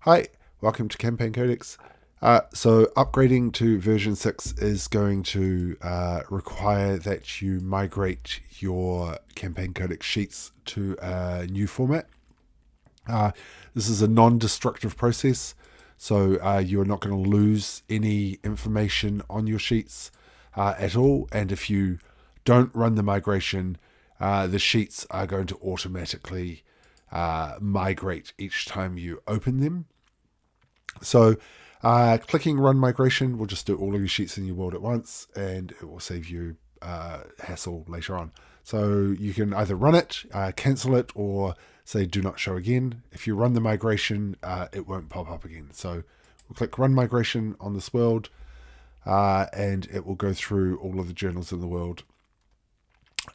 Hi, welcome to Campaign Codex. So upgrading to version 6 is going to require that you migrate your Campaign Codex sheets to a new format. This is a non-destructive process, so you're not going to lose any information on your sheets at all. And if you don't run the migration, the sheets are going to automatically migrate each time you open them. So clicking run migration will just do all of your sheets in your world at once, and it will save you hassle later on. So you can either run it, cancel it, or say do not show again. If you run the migration, it won't pop up again. So we'll click run migration on this world, and it will go through all of the journals in the world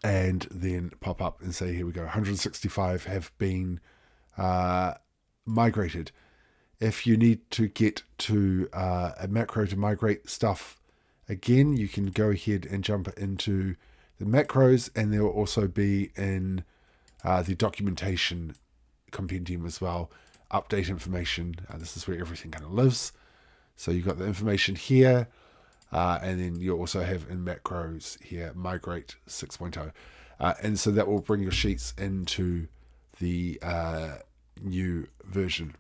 and then pop up and say, here we go, 165 have been migrated. If you need to get to a macro to migrate stuff again, you can go ahead and jump into the macros, and there will also be in the documentation compendium as well, update information. This is where everything kind of lives. So you've got the information here, and then you also have in macros here, Migrate 6.0. And so that will bring your sheets into the new version.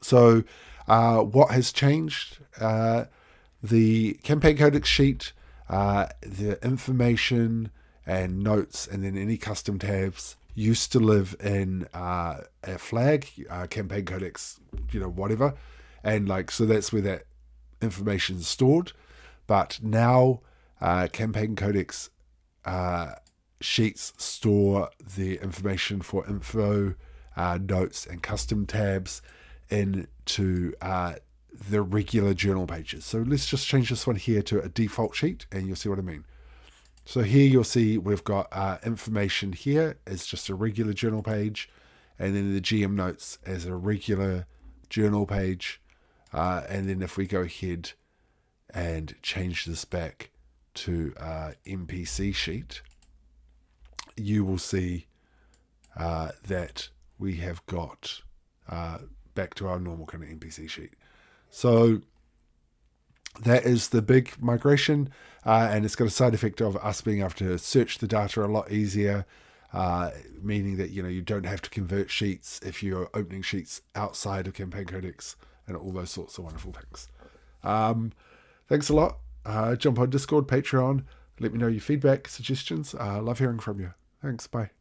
So what has changed? The Campaign Codex sheet, the information and notes, and then any custom tabs used to live in a flag, Campaign Codex, whatever. And so that's where that information is stored. But now Campaign Codex sheets store the information for info, notes, and custom tabs into the regular journal pages. So let's just change this one here to a default sheet, and you'll see what I mean. So here you'll see we've got information here as just a regular journal page, and then the GM notes as a regular journal page. And then if we go ahead and change this back to MPC sheet, you will see that we have got back to our normal kind of NPC sheet. So that is the big migration, and it's got a side effect of us being able to search the data a lot easier, meaning that you don't have to convert sheets if you're opening sheets outside of Campaign Codex and all those sorts of wonderful things. Thanks a lot. Jump on Discord, Patreon. Let me know your feedback, suggestions. Love hearing from you. Thanks. Bye.